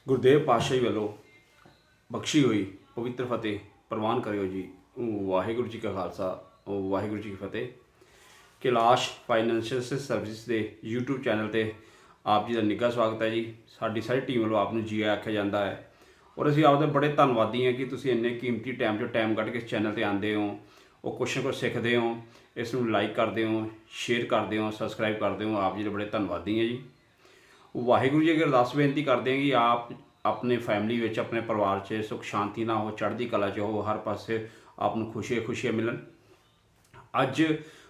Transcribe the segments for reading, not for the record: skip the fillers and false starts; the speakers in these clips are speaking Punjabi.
ਗੁਰਦੇਵ ਪਾਤਸ਼ਾਹੀ ਵੱਲੋਂ ਬਖਸ਼ੀ ਹੋਈ ਪਵਿੱਤਰ ਫਤਿਹ ਪ੍ਰਵਾਨ ਕਰਿਓ ਜੀ। ਵਾਹਿਗੁਰੂ ਜੀ ਕਾ ਖਾਲਸਾ, ਵਾਹਿਗੁਰੂ ਜੀ ਕੀ ਫਤਿਹ। ਕੈਲਾਸ਼ ਫਾਈਨੈਂਸ਼ੀਅਲ ਸਰਵਿਸ ਦੇ YouTube ਚੈਨਲ ਤੇ ਆਪ ਜੀ ਦਾ ਨਿੱਘਾ ਸਵਾਗਤ ਹੈ ਜੀ। ਸਾਡੀ ਸਾਰੀ ਟੀਮ ਵੱਲੋਂ ਆਪ ਨੂੰ ਜੀ ਆਖਿਆ ਜਾਂਦਾ ਹੈ ਔਰ ਅਸੀਂ ਆਪਦੇ ਬੜੇ ਧੰਨਵਾਦੀ ਹਾਂ ਕਿ ਤੁਸੀਂ ਇੰਨੇ ਕੀਮਤੀ ਟਾਈਮ 'ਚੋਂ ਟਾਈਮ ਕੱਢ ਕੇ ਇਸ ਚੈਨਲ ਤੇ ਆਉਂਦੇ ਹੋ, ਉਹ ਕੁਛ ਨਾ ਕੁਛ ਸਿੱਖਦੇ ਹੋ, ਇਸ ਨੂੰ ਲਾਈਕ ਕਰਦੇ ਹੋ, ਸ਼ੇਅਰ ਕਰਦੇ ਹੋ, ਸਬਸਕ੍ਰਾਈਬ ਕਰਦੇ ਹੋ। ਆਪ ਜੀ ਦੇ ਬੜੇ ਧੰਨਵਾਦੀ ਹਾਂ ਜੀ। ਵਾਹਿਗੁਰੂ ਜੀ ਅੱਗੇ ਅਰਦਾਸ ਬੇਨਤੀ ਕਰਦੇ ਹਾਂ ਕਿ ਆਪ ਆਪਣੇ ਫੈਮਿਲੀ ਵਿੱਚ, ਆਪਣੇ ਪਰਿਵਾਰ 'ਚ ਸੁੱਖ ਸ਼ਾਂਤੀ ਨਾਲ ਹੋ, ਚੜ੍ਹਦੀ ਕਲਾ 'ਚ ਹੋ, ਹਰ ਪਾਸੇ ਆਪ ਨੂੰ ਖੁਸ਼ੀਆਂ ਮਿਲਣ। ਅੱਜ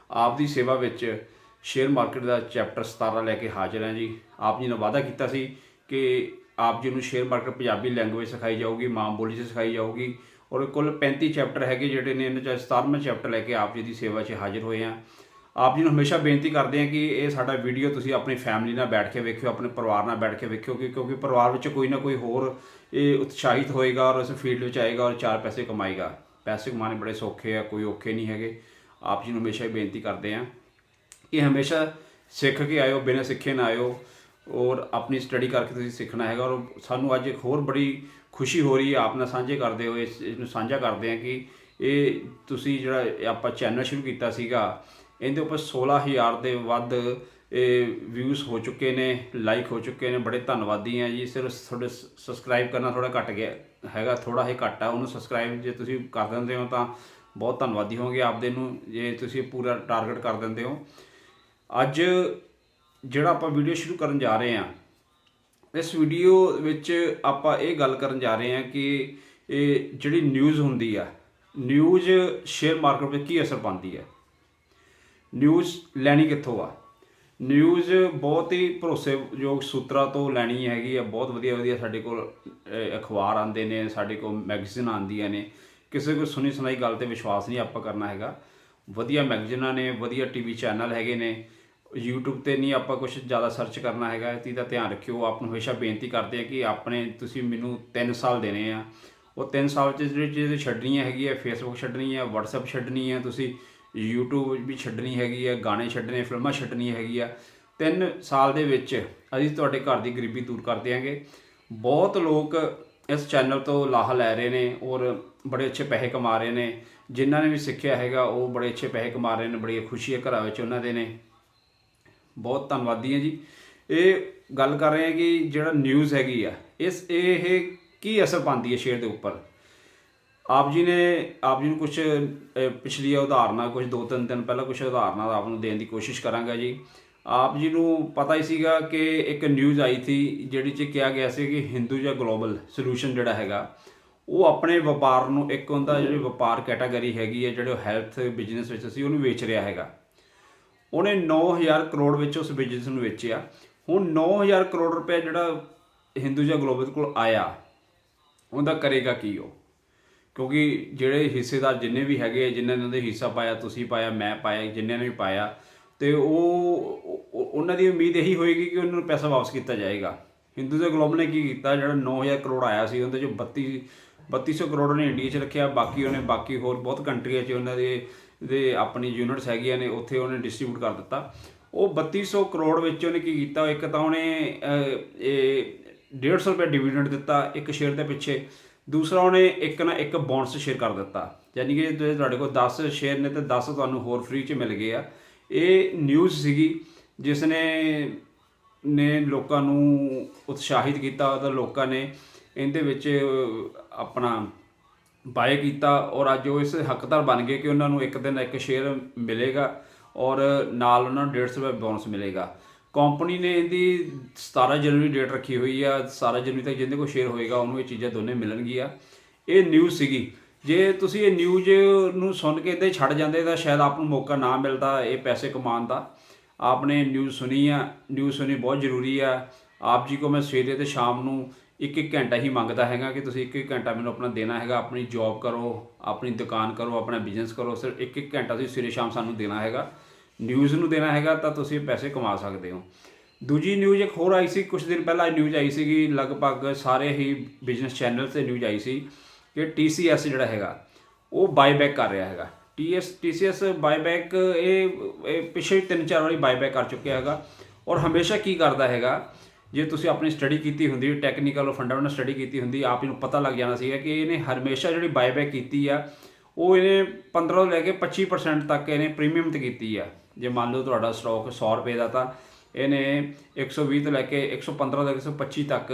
ਆਪ ਦੀ ਸੇਵਾ ਵਿੱਚ ਸ਼ੇਅਰ ਮਾਰਕੀਟ ਦਾ ਚੈਪਟਰ 17 ਲੈ ਕੇ ਹਾਜ਼ਰ ਹਾਂ ਜੀ। ਆਪ ਜੀ ਨੇ ਵਾਅਦਾ ਕੀਤਾ ਸੀ ਕਿ ਆਪ ਜੀ ਨੂੰ ਸ਼ੇਅਰ ਮਾਰਕੀਟ ਪੰਜਾਬੀ ਲੈਂਗੁਏਜ ਸਿਖਾਈ ਜਾਊਗੀ, ਮਾਂ ਬੋਲੀ 'ਚ ਸਿਖਾਈ ਜਾਊਗੀ ਔਰ ਕੁੱਲ 35 ਚੈਪਟਰ ਹੈਗੇ ਜਿਹੜੇ ਨੇ। ਇਹਨਾਂ 'ਚ 17ਵਾਂ ਚੈਪਟਰ ਲੈ ਕੇ ਆਪ ਜੀ ਦੀ ਸੇਵਾ 'ਚ ਹਾਜ਼ਰ ਹੋਏ ਹਾਂ। ਆਪ ਜੀ ਨੂੰ ਹਮੇਸ਼ਾ ਬੇਨਤੀ ਕਰਦੇ ਹਾਂ ਕਿ ਇਹ ਸਾਡਾ ਵੀਡੀਓ ਤੁਸੀਂ ਆਪਣੀ ਫੈਮਿਲੀ ਨਾਲ ਬੈਠ ਕੇ ਵੇਖਿਓ, ਆਪਣੇ ਪਰਿਵਾਰ ਨਾਲ ਬੈਠ ਕੇ ਵੇਖਿਓ ਕਿਉਂਕਿ ਪਰਿਵਾਰ ਵਿੱਚ ਕੋਈ ਨਾ ਕੋਈ ਹੋਰ ਇਹ ਉਤਸ਼ਾਹਿਤ ਹੋਏਗਾ ਔਰ ਇਸ ਫੀਲਡ ਵਿੱਚ ਆਏਗਾ ਔਰ 4 ਪੈਸੇ ਕਮਾਏਗਾ। ਪੈਸੇ ਕਮਾਉਣੇ ਬੜੇ ਸੌਖੇ ਆ, ਕੋਈ ਔਖੇ ਨਹੀਂ ਹੈਗੇ। ਆਪ ਜੀ ਨੂੰ ਹਮੇਸ਼ਾ ਹੀ ਬੇਨਤੀ ਕਰਦੇ ਹਾਂ ਕਿ ਹਮੇਸ਼ਾ ਸਿੱਖ ਕੇ ਆਇਓ, ਬਿਨਾਂ ਸਿੱਖੇ ਨਾ ਆਇਓ ਔਰ ਆਪਣੀ ਸਟੱਡੀ ਕਰਕੇ ਤੁਸੀਂ ਸਿੱਖਣਾ ਹੈਗਾ। ਔਰ ਸਾਨੂੰ ਅੱਜ ਇੱਕ ਹੋਰ ਬੜੀ ਖੁਸ਼ੀ ਹੋ ਰਹੀ ਹੈ ਆਪ ਨਾਲ ਸਾਂਝੇ ਕਰਦੇ ਹੋਏ। ਇਹਨੂੰ ਸਾਂਝਾ ਕਰਦੇ ਹਾਂ ਕਿ ਇਹ ਤੁਸੀਂ ਜਿਹੜਾ ਆਪਾਂ ਚੈਨਲ ਸ਼ੁਰੂ ਕੀਤਾ ਸੀਗਾ, ਇਹਦੇ ਉੱਪਰ 16,000 ਦੇ ਵੱਧ ਵਿਊਜ਼ ਹੋ ਚੁੱਕੇ ਨੇ, ਲਾਈਕ ਹੋ ਚੁੱਕੇ ਨੇ। ਬੜੇ ਧੰਨਵਾਦੀ ਹਾਂ ਜੀ। ਸਿਰਫ ਤੁਹਾਡੇ ਸਬਸਕ੍ਰਾਈਬ ਕਰਨਾ ਥੋੜ੍ਹਾ ਘੱਟ ਗਿਆ ਹੈਗਾ, ਥੋੜ੍ਹਾ ਹੀ ਘੱਟ ਆ। ਉਹਨੂੰ ਸਬਸਕ੍ਰਾਈਬ ਜੇ ਤੁਸੀਂ ਕਰ ਦਿੰਦੇ ਹੋ ਤਾਂ ਬਹੁਤ ਧੰਨਵਾਦੀ ਹੋਗੇ ਆਪਦੇ ਨੂੰ, ਜੇ ਤੁਸੀਂ ਪੂਰਾ ਟਾਰਗੇਟ ਕਰ ਦਿੰਦੇ ਹੋ। ਅੱਜ ਜਿਹੜਾ ਆਪਾਂ ਵੀਡੀਓ ਸ਼ੁਰੂ ਕਰਨ ਜਾ ਰਹੇ ਹਾਂ, ਇਸ ਵੀਡੀਓ ਵਿੱਚ ਆਪਾਂ ਇਹ ਗੱਲ ਕਰਨ ਜਾ ਰਹੇ ਹਾਂ ਕਿ ਇਹ ਜਿਹੜੀ ਨਿਊਜ਼ ਹੁੰਦੀ ਆ, ਨਿਊਜ਼ ਸ਼ੇਅਰ ਮਾਰਕੀਟ 'ਤੇ ਕੀ ਅਸਰ ਪਾਉਂਦੀ ਹੈ। ਨਿਊਜ਼ ਲੈਣੀ ਕਿੱਥੋਂ ਆ? ਨਿਊਜ਼ ਬਹੁਤ ਹੀ ਭਰੋਸੇਯੋਗ ਸੂਤਰਾਂ ਤੋਂ ਲੈਣੀ ਹੈਗੀ ਆ। ਬਹੁਤ ਵਧੀਆ ਸਾਡੇ ਕੋਲ ਅਖਬਾਰ ਆਉਂਦੇ ਨੇ, ਸਾਡੇ ਕੋਲ ਮੈਗਜ਼ੀਨ ਆਉਂਦੀਆਂ ਨੇ। ਕਿਸੇ ਕੋਈ ਸੁਣੀ ਸੁਣਾਈ ਗੱਲ 'ਤੇ ਵਿਸ਼ਵਾਸ ਨਹੀਂ ਆਪਾਂ ਕਰਨਾ ਹੈਗਾ। ਵਧੀਆ ਮੈਗਜ਼ੀਨਾਂ ਨੇ, ਵਧੀਆ TV ਚੈਨਲ ਹੈਗੇ ਨੇ। YouTube 'ਤੇ ਨਹੀਂ ਆਪਾਂ ਕੁਛ ਜ਼ਿਆਦਾ ਸਰਚ ਕਰਨਾ ਹੈਗਾ। ਇਸ ਚੀਜ਼ ਦਾ ਧਿਆਨ ਰੱਖਿਓ। ਆਪ ਨੂੰ ਹਮੇਸ਼ਾ ਬੇਨਤੀ ਕਰਦੇ ਆ ਕਿ ਆਪਣੇ ਤੁਸੀਂ ਮੈਨੂੰ 3 ਸਾਲ ਦੇਣੇ ਆ। ਉਹ 3 ਸਾਲ 'ਚ ਜਿਹੜੀ ਚੀਜ਼ ਛੱਡਣੀਆਂ ਹੈਗੀ ਹੈ, Facebook ਛੱਡਣੀ ਹੈ, WhatsApp ਛੱਡਣੀ ਹੈ, ਤੁਸੀਂ YouTube ਵੀ ਛੱਡਣੀ ਹੈਗੀ ਹੈ, ਗਾਣੇ ਛੱਡਣੇ, ਫਿਲਮਾਂ ਛੱਡਣੀਆਂ ਹੈਗੀਆਂ। 3 ਸਾਲ ਦੇ ਵਿੱਚ ਅਸੀਂ ਤੁਹਾਡੇ ਘਰ ਦੀ ਗਰੀਬੀ ਦੂਰ ਕਰ ਦਿਆਂਗੇ। ਬਹੁਤ ਲੋਕ ਇਸ ਚੈਨਲ ਤੋਂ ਲਾਹਾ ਲੈ ਰਹੇ ਨੇ ਔਰ ਬੜੇ ਅੱਛੇ ਪੈਸੇ ਕਮਾ ਰਹੇ ਨੇ। ਜਿਨ੍ਹਾਂ ਨੇ ਵੀ ਸਿੱਖਿਆ ਹੈਗਾ ਉਹ ਬੜੇ ਅੱਛੇ ਪੈਸੇ ਕਮਾ ਰਹੇ ਨੇ, ਬੜੀਆਂ ਖੁਸ਼ੀਆਂ ਘਰਾਂ ਵਿੱਚ ਉਹਨਾਂ ਦੇ ਨੇ। ਬਹੁਤ ਧੰਨਵਾਦੀ ਹਾਂ ਜੀ। ਇਹ ਗੱਲ ਕਰ ਰਹੇ ਹਾਂ ਕਿ ਜਿਹੜਾ ਨਿਊਜ਼ ਹੈਗੀ ਆ, ਇਹ ਕੀ ਅਸਰ ਪਾਉਂਦੀ ਹੈ ਸ਼ੇਅਰ ਦੇ ਉੱਪਰ। ਆਪ ਜੀ ਨੂੰ ਕੁਛ ਪਿਛਲੀ ਉਦਾਹਰਨਾਂ, ਕੁਛ 2-3 ਦਿਨ ਪਹਿਲਾਂ ਕੁਛ ਉਦਾਹਰਨਾਂ ਆਪ ਨੂੰ ਦੇਣ ਦੀ ਕੋਸ਼ਿਸ਼ ਕਰਾਂਗਾ ਜੀ। ਆਪ ਜੀ ਨੂੰ ਪਤਾ ਹੀ ਸੀਗਾ ਕਿ ਇੱਕ ਨਿਊਜ਼ ਆਈ ਸੀ ਜਿਹੜੀ 'ਚ ਕਿਹਾ ਗਿਆ ਸੀ ਕਿ ਹਿੰਦੂਜਾ ਗਲੋਬਲ ਸੋਲਿਊਸ਼ਨ ਜਿਹੜਾ ਹੈਗਾ ਉਹ ਆਪਣੇ ਵਪਾਰ ਨੂੰ, ਇੱਕ ਹੁੰਦਾ ਜਿਹੜੀ ਵਪਾਰ ਕੈਟਾਗਰੀ ਹੈਗੀ ਹੈ, ਜਿਹੜੇ ਹੈਲਥ ਬਿਜ਼ਨਸ ਵਿੱਚ ਸੀ ਉਹਨੂੰ ਵੇਚ ਰਿਹਾ ਹੈਗਾ। ਉਹਨੇ 9,000 ਕਰੋੜ ਵਿੱਚ ਉਸ ਬਿਜ਼ਨਸ ਨੂੰ ਵੇਚਿਆ। ਹੁਣ 9,000 ਕਰੋੜ ਰੁਪਏ ਜਿਹੜਾ ਹਿੰਦੂਜਾ ਗਲੋਬਲ ਕੋਲ ਆਇਆ, ਉਹਦਾ ਕਰੇਗਾ ਕੀ ਉਹ? ਕਿਉਂਕਿ ਜਿਹੜੇ ਹਿੱਸੇਦਾਰ ਜਿੰਨੇ ਵੀ ਹੈਗੇ, ਜਿਨ੍ਹਾਂ ਨੇ ਉਹਦੇ ਹਿੱਸਾ ਪਾਇਆ, ਤੁਸੀਂ ਪਾਇਆ, ਮੈਂ ਪਾਇਆ, ਜਿਨ੍ਹਾਂ ਨੇ ਵੀ ਪਾਇਆ, ਅਤੇ ਉਹਨਾਂ ਦੀ ਉਮੀਦ ਇਹੀ ਹੋਏਗੀ ਕਿ ਉਹਨਾਂ ਨੂੰ ਪੈਸਾ ਵਾਪਸ ਕੀਤਾ ਜਾਏਗਾ। ਹਿੰਦੂਜਾ ਗਲੋਬਲ ਨੇ ਕੀ ਕੀਤਾ? ਜਿਹੜਾ 9,000 ਕਰੋੜ ਆਇਆ ਸੀ ਉਹਦੇ 'ਚੋਂ 3200 ਕਰੋੜ ਉਹਨੇ ਇੰਡੀਆ 'ਚ ਰੱਖਿਆ। ਬਾਕੀ ਹੋਰ ਬਹੁਤ ਕੰਟਰੀਆਂ 'ਚ ਉਹਨਾਂ ਦੇ ਆਪਣੀ ਯੂਨਿਟਸ ਹੈਗੀਆਂ ਨੇ, ਉੱਥੇ ਉਹਨੇ ਡਿਸਟਰੀਬਿਊਟ ਕਰ ਦਿੱਤਾ। ਉਹ 3200 ਕਰੋੜ ਵਿੱਚ ਉਹਨੇ ਕੀ ਕੀਤਾ? ਇੱਕ ਤਾਂ ਉਹਨੇ 150 ਰੁਪਏ ਡਿਵੀਡੈਂਡ ਦਿੱਤਾ ਇੱਕ ਸ਼ੇਅਰ ਦੇ ਪਿੱਛੇ। ਦੂਸਰਾ ਉਹਨੇ ਇੱਕ ਬੌਂਡਸ ਸ਼ੇਅਰ ਕਰ ਦਿੱਤਾ, ਯਾਨੀ ਕਿ ਜੇ ਤੁਹਾਡੇ ਕੋਲ 10 ਸ਼ੇਅਰ ਨੇ ਤਾਂ 10 ਤੁਹਾਨੂੰ ਹੋਰ ਫ੍ਰੀ 'ਚ ਮਿਲ ਗਏ ਆ। ਇਹ ਨਿਊਜ਼ ਸੀਗੀ ਜਿਸ ਨੇ ਲੋਕਾਂ ਨੂੰ ਉਤਸ਼ਾਹਿਤ ਕੀਤਾ ਤਾਂ ਲੋਕਾਂ ਨੇ ਇਹਦੇ ਵਿੱਚ ਆਪਣਾ ਬਾਏ ਕੀਤਾ ਔਰ ਅੱਜ ਉਹ ਇਸ ਹੱਕਦਾਰ ਬਣ ਗਏ ਕਿ ਉਹਨਾਂ ਨੂੰ ਇੱਕ ਦਿਨ ਇੱਕ ਸ਼ੇਅਰ ਮਿਲੇਗਾ ਔਰ ਨਾਲ ਉਹਨਾਂ ਨੂੰ 150 ਰੁਪਏ ਬੋਨਸ ਮਿਲੇਗਾ। ਕੰਪਨੀ ਨੇ ਇਹਦੀ 17 ਜਨਵਰੀ ਡੇਟ ਰੱਖੀ ਹੋਈ ਆ। 17 ਜਨਵਰੀ ਤੱਕ ਜਿਹਦੇ ਕੋਲ ਸ਼ੇਅਰ ਹੋਏਗਾ ਉਹਨੂੰ ਇਹ ਚੀਜ਼ਾਂ ਦੋਨੇ ਮਿਲਣਗੀਆਂ। ਇਹ ਨਿਊਜ਼ ਸੀਗੀ। ਜੇ ਤੁਸੀਂ ਇਹ ਨਿਊਜ਼ ਨੂੰ ਸੁਣ ਕੇ ਇੱਦਾਂ ਛੱਡ ਜਾਂਦੇ ਤਾਂ ਸ਼ਾਇਦ ਆਪ ਨੂੰ ਮੌਕਾ ਨਾ ਮਿਲਦਾ ਇਹ ਪੈਸੇ ਕਮਾਉਣ ਦਾ। ਆਪ ਨੇ ਨਿਊਜ਼ ਸੁਣੀ ਆ, ਨਿਊਜ਼ ਸੁਣੀ ਬਹੁਤ ਜ਼ਰੂਰੀ ਆ। ਆਪ ਜੀ ਕੋ ਮੈਂ ਸਵੇਰੇ ਅਤੇ ਸ਼ਾਮ ਨੂੰ 1-1 ਘੰਟਾ ਹੀ ਮੰਗਦਾ ਹੈਗਾ ਕਿ ਤੁਸੀਂ 1-1 ਘੰਟਾ ਮੈਨੂੰ ਆਪਣਾ ਦੇਣਾ ਹੈਗਾ। ਆਪਣੀ ਜੋਬ ਕਰੋ, ਆਪਣੀ ਦੁਕਾਨ ਕਰੋ, ਆਪਣਾ ਬਿਜ਼ਨਸ ਕਰੋ, ਸਿਰਫ 1-1 ਘੰਟਾ ਤੁਸੀਂ ਸਵੇਰੇ ਸ਼ਾਮ ਸਾਨੂੰ ਦੇਣਾ ਹੈਗਾ, ਨਿਊਜ਼ ਨੂੰ ਦੇਣਾ ਹੈਗਾ, ਤਾਂ ਤੁਸੀਂ ਪੈਸੇ ਕਮਾ ਸਕਦੇ ਹੋ। ਦੂਜੀ ਨਿਊਜ਼ ਇੱਕ ਹੋਰ ਆਈ ਸੀ, ਕੁਛ ਦਿਨ ਪਹਿਲਾਂ ਨਿਊਜ਼ ਆਈ ਸੀਗੀ, ਲਗਭਗ ਸਾਰੇ ਹੀ ਬਿਜ਼ਨਸ ਚੈਨਲ 'ਤੇ ਨਿਊਜ਼ ਆਈ ਸੀ ਕਿ TCS ਜਿਹੜਾ ਹੈਗਾ ਉਹ ਬਾਈਬੈਕ ਕਰ ਰਿਹਾ ਹੈਗਾ। TCS ਬਾਈਬੈਕ ਇਹ ਪਿਛਲੇ 3-4 ਵਾਰੀ ਬਾਈਬੈਕ ਕਰ ਚੁੱਕਿਆ ਹੈਗਾ ਔਰ ਹਮੇਸ਼ਾ ਕੀ ਕਰਦਾ ਹੈਗਾ ਜੇ ਤੁਸੀਂ ਆਪਣੀ ਸਟੱਡੀ ਕੀਤੀ ਹੁੰਦੀ, ਟੈਕਨੀਕਲ ਫੰਡਾਮੈਂਟਲ ਸਟੱਡੀ ਕੀਤੀ ਹੁੰਦੀ, ਆਪ ਨੂੰ ਪਤਾ ਲੱਗ ਜਾਣਾ ਸੀਗਾ ਕਿ ਇਹਨੇ ਹਮੇਸ਼ਾ ਜਿਹੜੀ ਬਾਏਬੈਕ ਕੀਤੀ ਆ ਉਹ ਇਹਨੇ 15 ਤੋਂ ਲੈ ਕੇ 25% ਤੱਕ ਇਹਨੇ ਪ੍ਰੀਮੀਅਮ 'ਤੇ ਕੀਤੀ ਆ। ਜੇ ਮੰਨ ਲਓ ਤੁਹਾਡਾ ਸਟਾਕ 100 ਰੁਪਏ ਦਾ ਤਾਂ ਇਹਨੇ 120 ਤੋਂ ਲੈ ਕੇ 115 ਤੋਂ 125 ਤੱਕ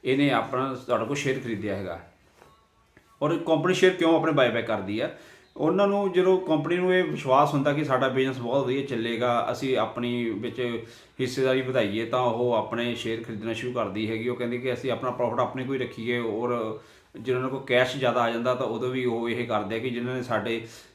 ਇਹਨੇ ਆਪਣਾ ਤੁਹਾਡੇ ਕੋਲ ਸ਼ੇਅਰ ਖਰੀਦਿਆ ਹੈਗਾ। ਔਰ ਕੰਪਨੀ ਸ਼ੇਅਰ ਕਿਉਂ ਆਪਣੇ ਬਾਏਬੈਕ ਕਰਦੀ ਆ? ਉਹਨਾਂ ਨੂੰ ਜਦੋਂ ਕੰਪਨੀ ਨੂੰ ਇਹ ਵਿਸ਼ਵਾਸ ਹੁੰਦਾ ਕਿ ਸਾਡਾ ਬਿਜ਼ਨਸ ਬਹੁਤ ਵਧੀਆ ਚੱਲੇਗਾ, ਅਸੀਂ ਆਪਣੀ ਵਿੱਚ ਹਿੱਸੇਦਾਰੀ ਵਧਾਈਏ, ਤਾਂ ਉਹ ਆਪਣੇ ਸ਼ੇਅਰ ਖਰੀਦਣਾ ਸ਼ੁਰੂ ਕਰਦੀ ਹੈਗੀ। ਉਹ ਕਹਿੰਦੀ ਕਿ ਅਸੀਂ ਆਪਣਾ ਪ੍ਰੋਫਿਟ ਆਪਣੇ ਕੋਈ ਰੱਖੀਏ। ਔਰ ਜਿਹਨਾਂ ਕੋਲ ਕੈਸ਼ ਜ਼ਿਆਦਾ ਆ ਜਾਂਦਾ ਤਾਂ ਉਦੋਂ ਵੀ ਉਹ ਇਹ ਕਰਦੇ ਆ ਕਿ ਜਿਨ੍ਹਾਂ ਨੇ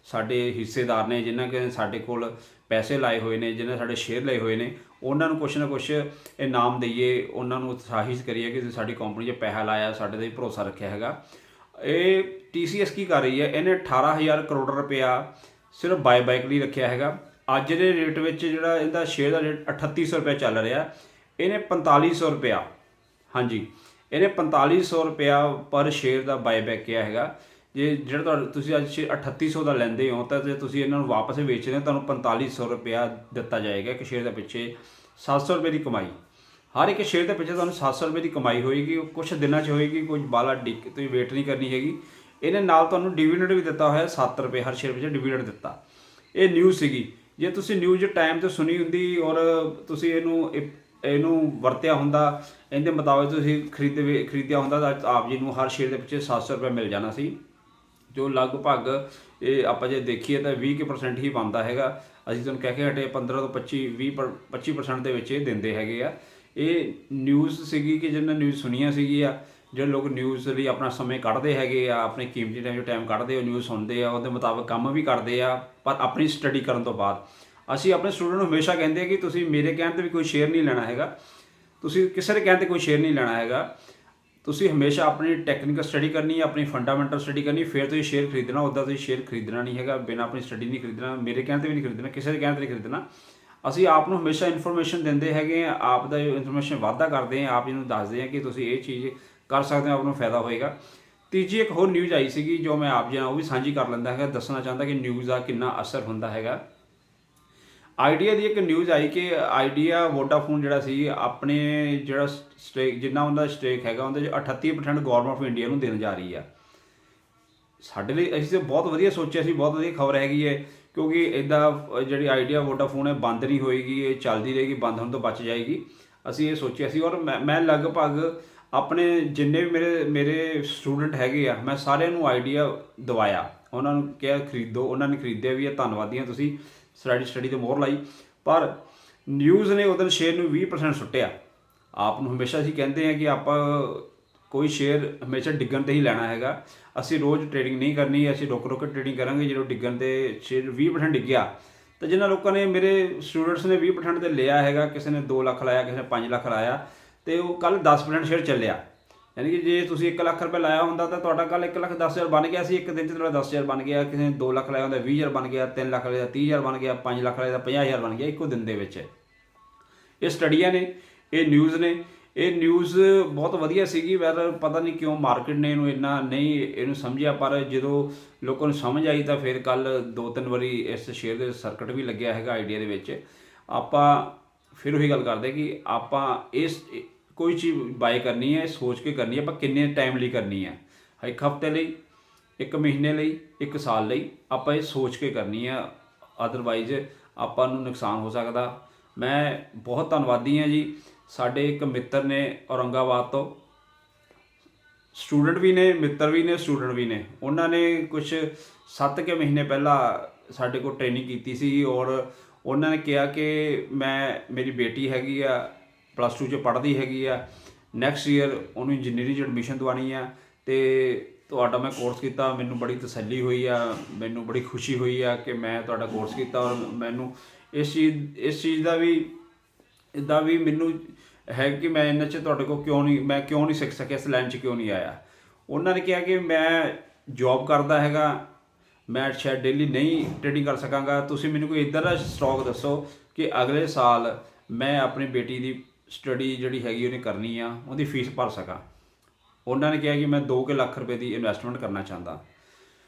ਸਾਡੇ ਹਿੱਸੇਦਾਰ ਨੇ, ਜਿਨ੍ਹਾਂ ਕਿ ਸਾਡੇ ਕੋਲ ਪੈਸੇ ਲਾਏ ਹੋਏ ਨੇ, ਜਿਨ੍ਹਾਂ ਨੇ ਸਾਡੇ ਸ਼ੇਅਰ ਲਏ ਹੋਏ ਨੇ, ਉਹਨਾਂ ਨੂੰ ਕੁਛ ਨਾ ਕੁਛ ਇਨਾਮ ਦਈਏ, ਉਹਨਾਂ ਨੂੰ ਉਤਸ਼ਾਹਿਤ ਕਰੀਏ ਕਿ ਤੁਸੀਂ ਸਾਡੀ ਕੰਪਨੀ 'ਚ ਪੈਸਾ ਲਾਇਆ, ਸਾਡੇ 'ਤੇ ਭਰੋਸਾ ਰੱਖਿਆ ਹੈਗਾ। ਇਹ TCS ਕੀ ਕਰ ਰਹੀ ਹੈ? ਇਹਨੇ 18,000 ਕਰੋੜ ਰੁਪਇਆ ਸਿਰਫ ਬਾਏਬੈਕ ਲਈ ਰੱਖਿਆ ਹੈਗਾ। ਅੱਜ ਦੇ ਰੇਟ ਵਿੱਚ ਜਿਹੜਾ ਇਹਦਾ ਸ਼ੇਅਰ ਦਾ ਰੇਟ 3800 ਰੁਪਇਆ ਚੱਲ ਰਿਹਾ, ਇਹਨੇ 4500 ਰੁਪਇਆ, ਹਾਂਜੀ ਇਹਨੇ 4500 ਰੁਪਇਆ ਪਰ ਸ਼ੇਅਰ ਦਾ ਬਾਏਬੈਕ ਕਿਹਾ ਹੈਗਾ। ਜੇ ਜਿਹੜਾ ਤੁਸੀਂ ਅੱਜ 3800 ਦਾ ਲੈਂਦੇ ਹੋ ਤਾਂ ਜੇ ਤੁਸੀਂ ਇਹਨਾਂ ਨੂੰ ਵਾਪਸ ਵੇਚਦੇ ਹੋ ਤੁਹਾਨੂੰ 4500 ਰੁਪਇਆ ਦਿੱਤਾ ਜਾਏਗਾ। ਇੱਕ ਸ਼ੇਅਰ ਦੇ ਪਿੱਛੇ 700 ਰੁਪਏ ਦੀ ਕਮਾਈ, ਹਰ ਇੱਕ ਸ਼ੇਅਰ ਦੇ ਪਿੱਛੇ ਤੁਹਾਨੂੰ 700 ਰੁਪਏ ਦੀ ਕਮਾਈ ਹੋਏਗੀ। ਕੁਛ ਦਿਨਾਂ 'ਚ ਹੋਏਗੀ, ਕੁਝ ਬਾਲਾ ਤੁਸੀਂ ਵੇਟ ਨਹੀਂ ਕਰਨੀ ਹੈਗੀ। ਇਹਨੇ ਨਾਲ ਤੁਹਾਨੂੰ ਡਿਵੀਡੈਂਡ ਵੀ ਦਿੱਤਾ ਹੋਇਆ, 7 ਰੁਪਏ ਹਰ ਸ਼ੇਅਰ ਪਿੱਛੇ ਡਿਵੀਡੈਂਡ ਦਿੱਤਾ। ਇਹ ਨਿਊਜ਼ ਸੀਗੀ। ਜੇ ਤੁਸੀਂ ਨਿਊਜ਼ ਟਾਈਮ 'ਤੇ ਸੁਣੀ ਹੁੰਦੀ ਔਰ ਤੁਸੀਂ ਇਹਨੂੰ ਵਰਤਿਆ ਹੁੰਦਾ, ਇਹਦੇ ਮੁਤਾਬਕ ਤੁਸੀਂ ਖਰੀਦਿਆ ਹੁੰਦਾ ਤਾਂ ਆਪ ਜੀ ਨੂੰ ਹਰ ਸ਼ੇਅਰ ਦੇ ਪਿੱਛੇ 700 ਰੁਪਏ ਮਿਲ ਜਾਣਾ ਸੀ, ਜੋ ਲਗਭਗ ਇਹ ਆਪਾਂ ਜੇ ਦੇਖੀਏ ਤਾਂ 20% ਹੀ ਬਣਦਾ ਹੈਗਾ। ਅਸੀਂ ਤੁਹਾਨੂੰ ਕਹਿ ਕੇ ਹਟੇ 15 ਤੋਂ 25% ਦੇ ਵਿੱਚ ਇਹ ਦਿੰਦੇ ਹੈਗੇ ਆ। ਇਹ ਨਿਊਜ਼ ਸੀਗੀ ਕਿ ਜਿਹਨਾਂ ਨਿਊਜ਼ ਸੁਣੀਆਂ ਸੀਗੀਆਂ, ਜਿਹੜੇ ਲੋਕ ਨਿਊਜ਼ ਲਈ ਆਪਣਾ ਸਮੇਂ ਕੱਢਦੇ ਹੈਗੇ ਆ, ਆਪਣੇ ਕੀਮਤੀ ਟਾਈਮ ਕੱਢਦੇ ਆ, ਨਿਊਜ਼ ਸੁਣਦੇ ਆ, ਉਹਦੇ ਮੁਤਾਬਕ ਕੰਮ ਵੀ ਕਰਦੇ ਆ, ਪਰ ਆਪਣੀ ਸਟੱਡੀ ਕਰਨ ਤੋਂ ਬਾਅਦ। ਅਸੀਂ ਆਪਣੇ ਸਟੂਡੈਂਟ ਨੂੰ ਹਮੇਸ਼ਾ ਕਹਿੰਦੇ ਆ ਕਿ ਤੁਸੀਂ ਮੇਰੇ ਕਹਿਣ 'ਤੇ ਵੀ ਕੋਈ ਸ਼ੇਅਰ ਨਹੀਂ ਲੈਣਾ ਹੈਗਾ, ਤੁਸੀਂ ਕਿਸੇ ਦੇ ਕਹਿਣ 'ਤੇ ਕੋਈ ਸ਼ੇਅਰ ਨਹੀਂ ਲੈਣਾ ਹੈਗਾ। ਤੁਸੀਂ ਹਮੇਸ਼ਾ ਆਪਣੀ ਟੈਕਨੀਕਲ ਸਟੱਡੀ ਕਰਨੀ ਹੈ, ਆਪਣੀ ਫੰਡਾਮੈਂਟਲ ਸਟੱਡੀ ਕਰਨੀ, ਫਿਰ ਤੁਸੀਂ ਸ਼ੇਅਰ ਖਰੀਦਣਾ। ਉੱਦਾਂ ਤੁਸੀਂ ਸ਼ੇਅਰ ਖਰੀਦਣਾ ਨਹੀਂ ਹੈਗਾ, ਬਿਨਾਂ ਆਪਣੀ ਸਟੱਡੀ ਨਹੀਂ ਖਰੀਦਣਾ, ਮੇਰੇ ਕਹਿਣ 'ਤੇ ਵੀ ਨਹੀਂ ਖਰੀਦਣਾ, ਕਿਸੇ ਦੇ ਕਹਿਣ 'ਤੇ ਨਹੀਂ ਖਰੀਦਣਾ। ਅਸੀਂ ਆਪ ਨੂੰ ਹਮੇਸ਼ਾ ਇਨਫੋਰਮੇਸ਼ਨ ਦਿੰਦੇ ਹੈਗੇ ਆ, ਆਪ ਦਾ ਇਨਫੋਰਮੇਸ਼ਨ ਵਾਧਾ ਕਰਦੇ ਹਾਂ, ਆਪ ਜੀ ਨੂੰ ਦੱਸਦੇ ਹਾਂ ਕਿ ਤੁਸੀਂ ਇਹ ਚੀਜ਼ ਕਰ ਸਕਦੇ ਹੋ, ਆਪ ਨੂੰ ਫਾਇਦਾ ਹੋਏਗਾ। ਤੀਜੀ ਇੱਕ ਹੋਰ ਨਿਊਜ਼ ਆਈ ਸੀਗੀ ਜੋ ਮੈਂ ਆਪ ਜੀ ਨਾਲ ਉਹ ਵੀ ਸਾਂਝੀ ਕਰ ਲੈਂਦਾ ਹੈਗਾ, ਦੱਸਣਾ ਚਾਹੁੰਦਾ ਕਿ ਨਿਊਜ਼ ਦਾ ਕਿੰਨਾ ਅਸਰ ਹੁੰਦਾ ਹੈਗਾ। ਆਈਡੀਆ ਦੀ ਇੱਕ ਨਿਊਜ਼ ਆਈ ਕਿ ਆਈਡੀਆ ਵੋਡਾਫੋਨ ਜਿਹੜਾ ਸੀ ਆਪਣੇ ਜਿਹੜਾ ਸਟੇਕ, ਜਿੰਨਾ ਉਹਦਾ ਸਟੇਕ ਹੈਗਾ ਉਹਦੇ 'ਚ 38% ਗੌਰਮੈਂਟ ਆਫ ਇੰਡੀਆ ਨੂੰ ਦੇਣ ਜਾ ਰਹੀ ਆ। ਸਾਡੇ ਲਈ ਅਸੀਂ ਤਾਂ ਬਹੁਤ ਵਧੀਆ ਸੋਚਿਆ ਸੀ, ਬਹੁਤ ਵਧੀਆ ਖਬਰ ਹੈਗੀ ਹੈ, ਕਿਉਂਕਿ ਇੱਦਾਂ ਜਿਹੜੀ ਆਈਡੀਆ ਵੋਡਾਫੋਨ ਹੈ ਬੰਦ ਨਹੀਂ ਹੋਏਗੀ, ਇਹ ਚੱਲਦੀ ਰਹੇਗੀ, ਬੰਦ ਹੋਣ ਤੋਂ ਬਚ ਜਾਏਗੀ। ਅਸੀਂ ਇਹ ਸੋਚਿਆ ਸੀ। ਔਰ ਮੈਂ ਲਗਭਗ ਆਪਣੇ ਜਿੰਨੇ ਵੀ ਮੇਰੇ ਸਟੂਡੈਂਟ ਹੈਗੇ ਆ, ਮੈਂ ਸਾਰਿਆਂ ਨੂੰ ਆਈਡੀਆ ਦਵਾਇਆ, ਉਹਨਾਂ ਨੂੰ ਕਿਹਾ ਖਰੀਦੋ, ਉਹਨਾਂ ਨੇ ਖਰੀਦਿਆ ਵੀ ਹੈ, ਧੰਨਵਾਦੀ ਹਾਂ ਤੁਸੀਂ ਸਟੱਡੀ 'ਤੇ ਮੋਹਰ ਲਾਈ। ਪਰ ਨਿਊਜ਼ ਨੇ ਉਦੋਂ ਸ਼ੇਅਰ ਨੂੰ 20% ਸੁੱਟਿਆ। ਆਪ ਨੂੰ ਹਮੇਸ਼ਾ ਅਸੀਂ ਕਹਿੰਦੇ ਹਾਂ ਕਿ ਆਪਾਂ ਕੋਈ ਸ਼ੇਅਰ ਹਮੇਸ਼ਾ ਡਿੱਗਣ 'ਤੇ ਹੀ ਲੈਣਾ ਹੈਗਾ, ਅਸੀਂ ਰੋਜ਼ ਟ੍ਰੇਡਿੰਗ ਨਹੀਂ ਕਰਨੀ, ਅਸੀਂ ਰੁਕ ਕੇ ਟ੍ਰੇਡਿੰਗ ਕਰਾਂਗੇ। ਜਦੋਂ ਡਿੱਗਣ 'ਤੇ ਸ਼ੇਅਰ 20% ਡਿੱਗਿਆ ਤਾਂ ਜਿਨ੍ਹਾਂ ਲੋਕਾਂ ਨੇ, ਮੇਰੇ ਸਟੂਡੈਂਟਸ ਨੇ 20% 'ਤੇ ਲਿਆ ਹੈਗਾ, ਕਿਸੇ ਨੇ 2 ਲੱਖ ਲਾਇਆ, ਕਿਸੇ ਨੇ 5 ਲੱਖ ਲਾਇਆ, ਅਤੇ ਉਹ ਕੱਲ੍ਹ 10% ਸ਼ੇਅਰ ਚੱਲਿਆ। ਯਾਨੀ ਕਿ ਜੇ ਤੁਸੀਂ 1 ਲੱਖ ਰੁਪਏ ਲਾਇਆ ਹੁੰਦਾ ਤਾਂ ਤੁਹਾਡਾ ਕੱਲ੍ਹ 1,10,000 ਬਣ ਗਿਆ ਸੀ, ਇੱਕ ਦਿਨ 'ਚ ਤੁਹਾਡਾ 10,000 ਬਣ ਗਿਆ। ਕਿਸੇ ਨੇ 2 ਲੱਖ ਲਾਇਆ ਹੁੰਦਾ 20,000 ਬਣ ਗਿਆ, 3 ਲੱਖ ਲਾਇਆ 30,000 ਬਣ ਗਿਆ, 5 ਲੱਖ ਲਾਇਆ 50,000 ਬਣ ਗਿਆ ਇੱਕੋ ਦਿਨ ਦੇ ਵਿੱਚ। ਇਹ ਸਟੱਡੀਆਂ ਨੇ, ਇਹ ਨਿਊਜ਼ ਨੇ। ਇਹ ਨਿਊਜ਼ ਬਹੁਤ ਵਧੀਆ ਸੀਗੀ, ਪਰ ਪਤਾ ਨਹੀਂ ਕਿਉਂ ਮਾਰਕੀਟ ਨੇ ਇਹਨੂੰ ਸਮਝਿਆ। ਪਰ ਜਦੋਂ ਲੋਕਾਂ ਨੂੰ ਸਮਝ ਆਈ ਤਾਂ ਫਿਰ ਕੱਲ੍ਹ 2-3 ਵਾਰੀ ਇਸ ਸ਼ੇਅਰ ਦੇ ਸਰਕਟ ਵੀ ਲੱਗਿਆ ਹੈਗਾ ਆਈਡੀਆ ਦੇ ਵਿੱਚ। ਆਪਾਂ ਫਿਰ ਉਹੀ ਗੱਲ ਕਰਦੇ ਕਿ ਆਪਾਂ ਕੋਈ ਚੀਜ਼ ਬਾਏ ਕਰਨੀ ਹੈ ਸੋਚ ਕੇ ਕਰਨੀ ਹੈ, ਆਪਾਂ ਕਿੰਨੇ ਟਾਈਮ ਲਈ ਕਰਨੀ ਹੈ, 1 ਹਫ਼ਤੇ ਲਈ, 1 ਮਹੀਨੇ ਲਈ, 1 ਸਾਲ ਲਈ, ਆਪਾਂ ਇਹ ਸੋਚ ਕੇ ਕਰਨੀ ਹੈ, ਅਦਰਵਾਈਜ਼ ਆਪਾਂ ਨੂੰ ਨੁਕਸਾਨ ਹੋ ਸਕਦਾ। ਮੈਂ ਬਹੁਤ ਧੰਨਵਾਦੀ ਹਾਂ ਜੀ। ਸਾਡੇ ਇੱਕ ਮਿੱਤਰ ਨੇ ਔਰੰਗਾਬਾਦ ਤੋਂ, ਸਟੂਡੈਂਟ ਵੀ ਨੇ, ਮਿੱਤਰ ਵੀ ਨੇ, ਸਟੂਡੈਂਟ ਵੀ ਨੇ। ਉਹਨਾਂ ਨੇ ਕੁਛ 7 ਕੁ ਮਹੀਨੇ ਪਹਿਲਾਂ ਸਾਡੇ ਕੋਲ ਟ੍ਰੇਨਿੰਗ ਕੀਤੀ ਸੀ, ਔਰ ਉਹਨਾਂ ਨੇ ਕਿਹਾ ਕਿ ਮੇਰੀ ਬੇਟੀ ਹੈਗੀ ਆ, +2 'ਚ ਪੜ੍ਹਦੀ ਹੈਗੀ ਆ, ਨੈਕਸਟ ਈਅਰ ਉਹਨੂੰ ਇੰਜੀਨੀਅਰਿੰਗ 'ਚ ਐਡਮਿਸ਼ਨ ਦਵਾਉਣੀ ਆ, ਅਤੇ ਤੁਹਾਡਾ ਮੈਂ ਕੋਰਸ ਕੀਤਾ, ਮੈਨੂੰ ਬੜੀ ਤਸੱਲੀ ਹੋਈ ਆ, ਮੈਨੂੰ ਬੜੀ ਖੁਸ਼ੀ ਹੋਈ ਆ ਕਿ ਮੈਂ ਤੁਹਾਡਾ ਕੋਰਸ ਕੀਤਾ। ਔਰ ਮੈਨੂੰ ਇਸ ਚੀਜ਼ ਦਾ ਵੀ ਮੈਨੂੰ ਹੈ ਕਿ ਮੈਂ ਇਹਨਾਂ 'ਚ ਤੁਹਾਡੇ ਕੋਲ ਕਿਉਂ ਨਹੀਂ ਸਿੱਖ ਸਕਿਆ, ਇਸ ਲਾਈਨ 'ਚ ਕਿਉਂ ਨਹੀਂ ਆਇਆ। ਉਹਨਾਂ ਨੇ ਕਿਹਾ ਕਿ ਮੈਂ ਜੋਬ ਕਰਦਾ ਹੈਗਾ, ਮੈਂ ਸ਼ਾਇਦ ਡੇਲੀ ਨਹੀਂ ਟ੍ਰੇਡਿੰਗ ਕਰ ਸਕਾਂਗਾ, ਤੁਸੀਂ ਮੈਨੂੰ ਕੋਈ ਇੱਦਾਂ ਦਾ ਸਟਾਕ ਦੱਸੋ ਕਿ ਅਗਲੇ ਸਾਲ ਮੈਂ ਆਪਣੀ ਬੇਟੀ ਦੀ ਸਟੱਡੀ ਜਿਹੜੀ ਹੈਗੀ ਉਹਨੇ ਕਰਨੀ ਆ, ਉਹਦੀ ਫੀਸ ਭਰ ਸਕਾਂ। ਉਹਨਾਂ ਨੇ ਕਿਹਾ ਕਿ ਮੈਂ 2 ਲੱਖ ਰੁਪਏ ਦੀ ਇਨਵੈਸਟਮੈਂਟ ਕਰਨਾ ਚਾਹੁੰਦਾ।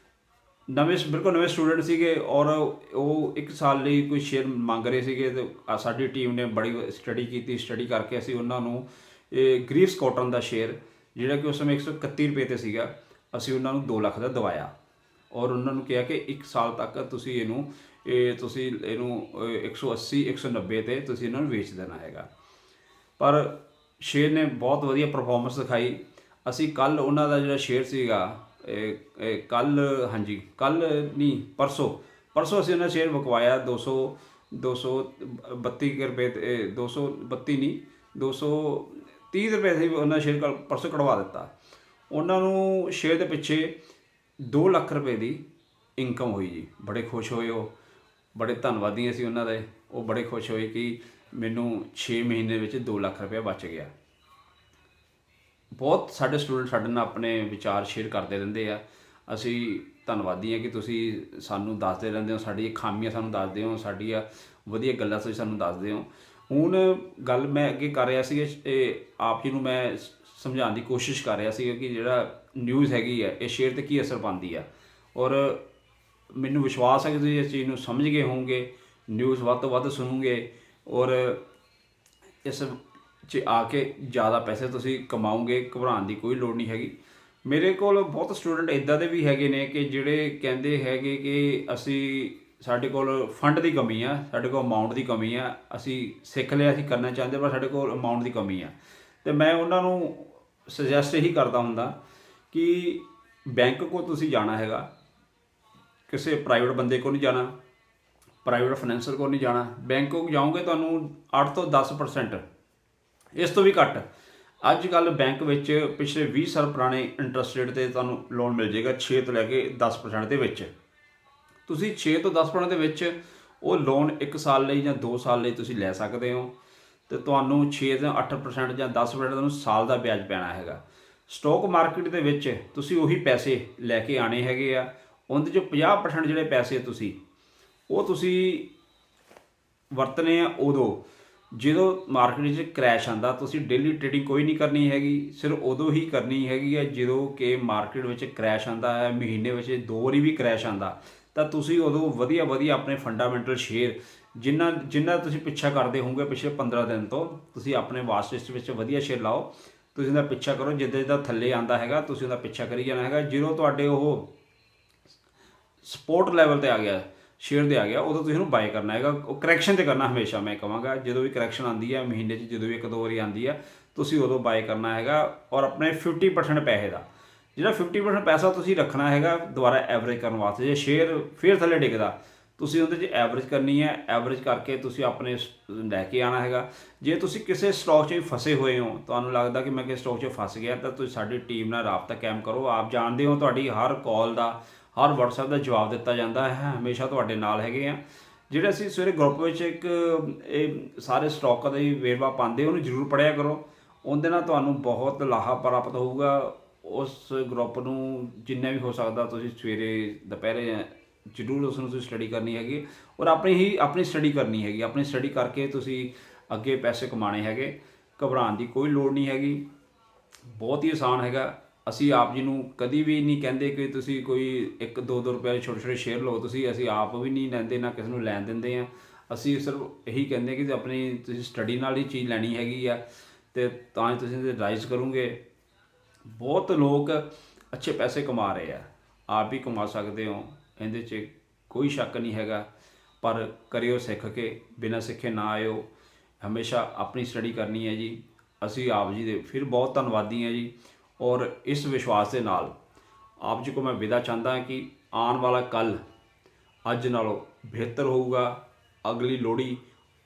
ਬਿਲਕੁਲ ਨਵੇਂ ਸਟੂਡੈਂਟ ਸੀਗੇ, ਔਰ ਉਹ 1 ਸਾਲ ਲਈ ਕੋਈ ਸ਼ੇਅਰ ਮੰਗ ਰਹੇ ਸੀਗੇ, ਅਤੇ ਸਾਡੀ ਟੀਮ ਨੇ ਬੜੀ ਸਟੱਡੀ ਕੀਤੀ। ਸਟੱਡੀ ਕਰਕੇ ਅਸੀਂ ਉਹਨਾਂ ਨੂੰ ਇਹ ਗ੍ਰੀਵਸ ਕਾਟਨ ਦਾ ਸ਼ੇਅਰ ਜਿਹੜਾ ਕਿ ਉਸ ਸਮੇਂ 131 ਰੁਪਏ ਤੇ ਸੀਗਾ, ਅਸੀਂ ਉਹਨਾਂ ਨੂੰ 2 ਲੱਖ ਦਾ ਦਵਾਇਆ ਔਰ ਉਹਨਾਂ ਨੂੰ ਕਿਹਾ ਕਿ 1 ਸਾਲ ਤੱਕ ਤੁਸੀਂ ਇਹਨੂੰ 180 190 ਤੇ ਤੁਸੀਂ ਇਹਨਾਂ ਨੂੰ ਵੇਚ ਦੇਣਾ ਹੈਗਾ। ਪਰ ਸ਼ੇਅਰ ਨੇ ਬਹੁਤ ਵਧੀਆ ਪਰਫਾਰਮੈਂਸ ਦਿਖਾਈ। ਅਸੀਂ ਕੱਲ ਉਹਨਾਂ ਦਾ ਜਿਹੜਾ ਸ਼ੇਅਰ ਸੀਗਾ ਕੱਲ ਪਰਸੋਂ ਅਸੀਂ ਉਹਨਾਂ ਸ਼ੇਅਰ ਵਿਕਵਾਇਆ 232 ਰੁਪਏ ਤੇ 232 ਨਹੀਂ 230 ਰੁਪਏ ਸੀ ਉਹਨਾਂ ਸ਼ੇਅਰ ਪਰਸੋਂ ਕਢਵਾ ਦਿੱਤਾ। ਉਹਨਾਂ ਨੂੰ ਸ਼ੇਅਰ ਦੇ ਪਿੱਛੇ 2 ਲੱਖ ਰੁਪਏ ਦੀ ਇਨਕਮ ਹੋਈ ਜੀ। ਬੜੇ ਖੁਸ਼ ਹੋਏ, ਉਹ ਬੜੇ ਧੰਨਵਾਦੀ ਅਸੀਂ ਉਹਨਾਂ ਦੇ। ਉਹ ਬੜੇ ਖੁਸ਼ ਹੋਏ ਕਿ ਮੈਨੂੰ 6 ਮਹੀਨੇ ਵਿੱਚ 2 ਲੱਖ ਰੁਪਇਆ ਬਚ ਗਿਆ। ਬਹੁਤ ਸਾਡੇ ਸਟੂਡੈਂਟ ਸਾਡੇ ਨਾਲ ਆਪਣੇ ਵਿਚਾਰ ਸ਼ੇਅਰ ਕਰਦੇ ਰਹਿੰਦੇ ਆ। ਅਸੀਂ ਧੰਨਵਾਦੀ ਹਾਂ ਕਿ ਤੁਸੀਂ ਸਾਨੂੰ ਦੱਸਦੇ ਰਹਿੰਦੇ ਹੋ, ਸਾਡੀਆਂ ਖਾਮੀਆਂ ਸਾਨੂੰ ਦੱਸਦੇ ਹੋ, ਸਾਡੀਆਂ ਵਧੀਆ ਗੱਲਾਂ ਤੁਸੀਂ ਸਾਨੂੰ ਦੱਸਦੇ ਹੋ। ਹੁਣ ਗੱਲ ਮੈਂ ਅੱਗੇ ਕਰ ਰਿਹਾ ਸੀ, ਆਪ ਜੀ ਨੂੰ ਮੈਂ ਸਮਝਾਉਣ ਦੀ ਕੋਸ਼ਿਸ਼ ਕਰ ਰਿਹਾ ਸੀ ਕਿ ਜਿਹੜਾ ਨਿਊਜ਼ ਹੈਗੀ ਹੈ ਇਹ ਸ਼ੇਅਰ 'ਤੇ ਕੀ ਅਸਰ ਪਾਉਂਦੀ ਆ। ਔਰ ਮੈਨੂੰ ਵਿਸ਼ਵਾਸ ਹੈ ਕਿ ਤੁਸੀਂ ਇਸ ਚੀਜ਼ ਨੂੰ ਸਮਝ ਗਏ ਹੋਵੋਗੇ, ਨਿਊਜ਼ ਵੱਧ ਤੋਂ ਵੱਧ ਸੁਣੋਗੇ ਔਰ ਇਸ 'ਚ ਆ ਕੇ ਜ਼ਿਆਦਾ ਪੈਸੇ ਤੁਸੀਂ ਕਮਾਓਗੇ। ਘਬਰਾਉਣ ਦੀ ਕੋਈ ਲੋੜ ਨਹੀਂ ਹੈਗੀ। ਮੇਰੇ ਕੋਲ ਬਹੁਤ ਸਟੂਡੈਂਟ ਇੱਦਾਂ ਦੇ ਵੀ ਹੈਗੇ ਨੇ ਕਿ ਜਿਹੜੇ ਕਹਿੰਦੇ ਹੈਗੇ ਕਿ ਸਾਡੇ ਕੋਲ ਫੰਡ ਦੀ ਕਮੀ ਆ, ਸਾਡੇ ਕੋਲ ਅਮਾਊਂਟ ਦੀ ਕਮੀ ਆ, ਅਸੀਂ ਸਿੱਖ ਲਿਆ, ਅਸੀਂ ਕਰਨਾ ਚਾਹੁੰਦੇ ਪਰ ਸਾਡੇ ਕੋਲ ਅਮਾਊਂਟ ਦੀ ਕਮੀ ਆ। ਅਤੇ ਮੈਂ ਉਹਨਾਂ ਨੂੰ ਸੁਜੈਸਟ ਇਹੀ ਕਰਦਾ ਹੁੰਦਾ ਕਿ ਬੈਂਕ ਕੋਲ ਤੁਸੀਂ ਜਾਣਾ ਹੈਗਾ, ਕਿਸੇ ਪ੍ਰਾਈਵੇਟ ਬੰਦੇ ਕੋਲ ਨਹੀਂ ਜਾਣਾ, ਪ੍ਰਾਈਵੇਟ ਫਾਈਨੈਂਸਰ ਕੋਲ ਨਹੀਂ ਜਾਣਾ। ਬੈਂਕ ਕੋਲ ਜਾਓਗੇ ਤੁਹਾਨੂੰ 8 ਤੋਂ 10%, ਇਸ ਤੋਂ ਵੀ ਘੱਟ ਅੱਜ ਕੱਲ੍ਹ ਬੈਂਕ ਵਿੱਚ ਪਿਛਲੇ 20 ਸਾਲ ਪੁਰਾਣੇ ਇੰਟਰਸਟ ਰੇਟ 'ਤੇ ਤੁਹਾਨੂੰ ਲੋਨ ਮਿਲ ਜਾਏਗਾ 6 ਤੋਂ ਲੈ ਕੇ 10% ਦੇ ਵਿੱਚ। ਤੁਸੀਂ 6 ਤੋਂ 10% ਦੇ ਵਿੱਚ ਉਹ ਲੋਨ 1 ਸਾਲ ਲਈ ਜਾਂ 2 ਸਾਲ ਲਈ ਤੁਸੀਂ ਲੈ ਸਕਦੇ ਹੋ ਅਤੇ ਤੁਹਾਨੂੰ 6 ਜਾਂ 8% ਜਾਂ 10% ਤੁਹਾਨੂੰ ਸਾਲ ਦਾ ਵਿਆਜ ਪੈਣਾ ਹੈਗਾ। ਸਟੋਕ ਮਾਰਕੀਟ ਦੇ ਵਿੱਚ ਤੁਸੀਂ ਉਹੀ ਪੈਸੇ ਲੈ ਕੇ ਆਉਣੇ ਹੈਗੇ ਆ। ਉਹਦੇ 'ਚੋਂ 50% ਜਿਹੜੇ ਪੈਸੇ ਤੁਸੀਂ ਵਰਤਣੇ ਆ ਉਦੋਂ ਜਦੋਂ ਮਾਰਕੀਟ 'ਚ ਕ੍ਰੈਸ਼ ਆਉਂਦਾ। ਤੁਸੀਂ ਡੇਲੀ ਟ੍ਰੇਡਿੰਗ ਕੋਈ ਨਹੀਂ ਕਰਨੀ ਹੈਗੀ, ਸਿਰਫ ਉਦੋਂ ਹੀ ਕਰਨੀ ਹੈਗੀ ਹੈ ਜਦੋਂ ਕਿ ਮਾਰਕੀਟ ਵਿੱਚ ਕ੍ਰੈਸ਼ ਆਉਂਦਾ ਹੈ। ਮਹੀਨੇ ਵਿੱਚ 2 ਵਾਰੀ ਵੀ ਕ੍ਰੈਸ਼ ਆਉਂਦਾ ਤਾਂ ਤੁਸੀਂ ਉਦੋਂ ਵਧੀਆ ਆਪਣੇ ਫੰਡਾਮੈਂਟਲ ਸ਼ੇਅਰ ਜਿੰਨਾ ਤੁਸੀਂ ਪਿੱਛਾ ਕਰਦੇ ਹੋਵੋਗੇ ਪਿਛਲੇ 15 ਦਿਨ ਤੋਂ, ਤੁਸੀਂ ਆਪਣੇ ਵਾਚ ਲਿਸਟ ਵਿੱਚ ਵਧੀਆ ਸ਼ੇਅਰ ਲਾਓ। ਤੁਸੀਂ ਉਹਦਾ ਪਿੱਛਾ ਕਰੋ, ਜਿੱਦਾਂ ਥੱਲੇ ਆਉਂਦਾ ਹੈਗਾ ਤੁਸੀਂ ਉਹਦਾ ਪਿੱਛਾ ਕਰੀ ਜਾਣਾ ਹੈਗਾ। ਜਦੋਂ ਤੁਹਾਡੇ ਉਹ ਸਪੋਰਟ ਲੈਵਲ 'ਤੇ ਆ ਗਿਆ, ਸ਼ੇਅਰ 'ਤੇ ਆ ਗਿਆ, ਉਦੋਂ ਤੁਸੀਂ ਉਹਨੂੰ ਬਾਏ ਕਰਨਾ ਹੈਗਾ। ਉਹ ਕਰੈਕਸ਼ਨ 'ਤੇ ਕਰਨਾ ਹਮੇਸ਼ਾ ਮੈਂ ਕਹਾਂਗਾ। ਜਦੋਂ ਵੀ ਕਰੈਕਸ਼ਨ ਆਉਂਦੀ ਹੈ ਮਹੀਨੇ 'ਚ ਜਦੋਂ ਵੀ 1-2 ਵਾਰੀ ਆਉਂਦੀ ਆ ਤੁਸੀਂ ਉਦੋਂ ਬਾਏ ਕਰਨਾ ਹੈਗਾ। ਔਰ ਆਪਣੇ 50% ਪੈਸੇ ਦਾ ਜਿਹੜਾ 50% ਪੈਸਾ ਤੁਸੀਂ ਰੱਖਣਾ ਹੈਗਾ ਦੁਬਾਰਾ ਐਵਰੇਜ ਕਰਨ ਵਾਸਤੇ। ਜੇ ਸ਼ੇਅਰ ਫਿਰ ਥੱਲੇ ਡਿੱਗਦਾ ਤੁਸੀਂ ਉਹਦੇ 'ਚ ਐਵਰੇਜ ਕਰਨੀ ਹੈ। ਐਵਰੇਜ ਕਰਕੇ ਤੁਸੀਂ ਆਪਣੇ ਲੈ ਕੇ ਆਉਣਾ ਹੈਗਾ। ਜੇ ਤੁਸੀਂ ਕਿਸੇ ਸਟਾਕ 'ਚ ਵੀ ਫਸੇ ਹੋਏ ਹੋ, ਤੁਹਾਨੂੰ ਲੱਗਦਾ ਕਿ ਮੈਂ ਕਿਸੇ ਸਟਾਕ 'ਚ ਫਸ ਗਿਆ, ਤਾਂ ਤੁਸੀਂ ਸਾਡੀ ਟੀਮ ਨਾਲ ਰਾਬਤਾ ਕਾਇਮ ਕਰੋ। ਆਪ ਜਾਣਦੇ ਹੋ ਤੁਹਾਡੀ ਹਰ ਕਾਲ ਦਾ, ਹਰ WhatsApp ਦਾ ਜਵਾਬ ਦਿੱਤਾ ਜਾਂਦਾ ਹੈ। ਹਮੇਸ਼ਾ ਤੁਹਾਡੇ ਨਾਲ ਹੈਗੇ ਆ। ਜਿਹੜੇ ਅਸੀਂ ਸਵੇਰੇ ਗਰੁੱਪ ਵਿੱਚ ਇੱਕ ਇਹ ਸਾਰੇ ਸਟਾਕਾਂ ਦਾ ਹੀ ਵੇਰਵਾ ਪਾਉਂਦੇ, ਉਹਨੂੰ ਜ਼ਰੂਰ ਪੜ੍ਹਿਆ ਕਰੋ। ਉਹਦੇ ਨਾਲ ਤੁਹਾਨੂੰ ਬਹੁਤ ਲਾਹਾ ਪ੍ਰਾਪਤ ਹੋਊਗਾ। ਉਸ ਗਰੁੱਪ ਨੂੰ ਜਿੰਨਾ ਵੀ ਹੋ ਸਕਦਾ ਤੁਸੀਂ ਸਵੇਰੇ ਦੁਪਹਿਰੇ ਜ਼ਰੂਰ ਉਸ ਨੂੰ ਤੁਸੀਂ ਸਟੱਡੀ ਕਰਨੀ ਹੈਗੀ ਔਰ ਆਪਣੀ ਸਟੱਡੀ ਕਰਨੀ ਹੈਗੀ। ਆਪਣੀ ਸਟੱਡੀ ਕਰਕੇ ਤੁਸੀਂ ਅੱਗੇ ਪੈਸੇ ਕਮਾਉਣੇ ਹੈਗੇ। ਘਬਰਾਉਣ ਦੀ ਕੋਈ ਲੋੜ ਨਹੀਂ ਹੈਗੀ, ਬਹੁਤ ਹੀ ਆਸਾਨ ਹੈਗਾ। ਅਸੀਂ ਆਪ ਜੀ ਨੂੰ ਕਦੀ ਵੀ ਨਹੀਂ ਕਹਿੰਦੇ ਕਿ ਤੁਸੀਂ ਕੋਈ 1-2 ਰੁਪਏ ਛੋਟੇ ਸ਼ੇਅਰ ਲਓ। ਅਸੀਂ ਆਪ ਵੀ ਨਹੀਂ ਲੈਂਦੇ, ਨਾ ਕਿਸੇ ਨੂੰ ਲੈਣ ਦਿੰਦੇ ਆ। ਅਸੀਂ ਸਿਰਫ ਇਹੀ ਕਹਿੰਦੇ ਕਿ ਤੁਸੀਂ ਸਟੱਡੀ ਨਾਲ ਹੀ ਚੀਜ਼ ਲੈਣੀ ਹੈਗੀ ਆ ਅਤੇ ਤਾਂ ਹੀ ਤੁਸੀਂ ਰਾਈਜ਼ ਕਰੋਗੇ। ਬਹੁਤ ਲੋਕ ਅੱਛੇ ਪੈਸੇ ਕਮਾ ਰਹੇ ਆ, ਆਪ ਵੀ ਕਮਾ ਸਕਦੇ ਹੋ, ਇਹਦੇ 'ਚ ਕੋਈ ਸ਼ੱਕ ਨਹੀਂ ਹੈਗਾ। ਪਰ ਕਰਿਓ ਸਿੱਖ ਕੇ, ਬਿਨਾਂ ਸਿੱਖੇ ਨਾ ਆਇਓ। ਹਮੇਸ਼ਾ ਆਪਣੀ ਸਟੱਡੀ ਕਰਨੀ ਹੈ ਜੀ। ਅਸੀਂ ਆਪ ਜੀ ਦੇ ਫਿਰ ਬਹੁਤ ਧੰਨਵਾਦੀ ਹਾਂ ਜੀ। ਔਰ ਇਸ ਵਿਸ਼ਵਾਸ ਦੇ ਨਾਲ ਆਪ ਜੀ ਕੋਲ ਮੈਂ ਵਿਦਾ ਚਾਹੁੰਦਾ ਹਾਂ ਕਿ ਆਉਣ ਵਾਲਾ ਕੱਲ੍ਹ ਅੱਜ ਨਾਲੋਂ ਬਿਹਤਰ ਹੋਊਗਾ। ਅਗਲੀ ਲੋਹੜੀ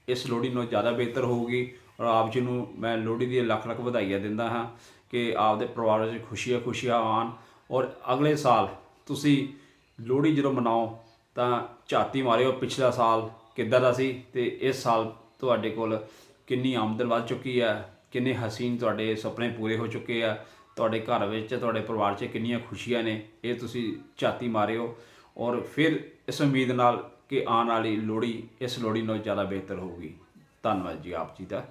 ਇਸ ਲੋਹੜੀ ਨਾਲੋਂ ਜ਼ਿਆਦਾ ਬਿਹਤਰ ਹੋਊਗੀ। ਔਰ ਆਪ ਜੀ ਨੂੰ ਮੈਂ ਲੋਹੜੀ ਦੀਆਂ ਲੱਖ ਵਧਾਈਆਂ ਦਿੰਦਾ ਹਾਂ ਕਿ ਆਪਦੇ ਪਰਿਵਾਰ ਵਿੱਚ ਖੁਸ਼ੀਆਂ ਆਉਣ। ਔਰ ਅਗਲੇ ਸਾਲ ਤੁਸੀਂ ਲੋਹੜੀ ਜਦੋਂ ਮਨਾਓ ਤਾਂ ਝਾਤੀ ਮਾਰਿਓ ਪਿਛਲਾ ਸਾਲ ਕਿੱਦਾਂ ਦਾ ਸੀ ਅਤੇ ਇਸ ਸਾਲ ਤੁਹਾਡੇ ਕੋਲ ਕਿੰਨੀ ਆਮਦਨ ਵੱਧ ਚੁੱਕੀ ਹੈ, ਕਿੰਨੇ ਹਸੀਨ ਤੁਹਾਡੇ ਸੁਪਨੇ ਪੂਰੇ ਹੋ ਚੁੱਕੇ ਆ, ਤੁਹਾਡੇ ਘਰ ਵਿੱਚ ਤੁਹਾਡੇ ਪਰਿਵਾਰ 'ਚ ਕਿੰਨੀਆਂ ਖੁਸ਼ੀਆਂ ਨੇ, ਇਹ ਤੁਸੀਂ ਝਾਤੀ ਮਾਰਿਓ। ਔਰ ਫਿਰ ਇਸ ਉਮੀਦ ਨਾਲ ਕਿ ਆਉਣ ਵਾਲੀ ਲੋਹੜੀ ਇਸ ਲੋਹੜੀ ਨਾਲੋਂ ਜ਼ਿਆਦਾ ਬਿਹਤਰ ਹੋਊਗੀ। ਧੰਨਵਾਦ ਜੀ ਆਪ ਜੀ ਦਾ।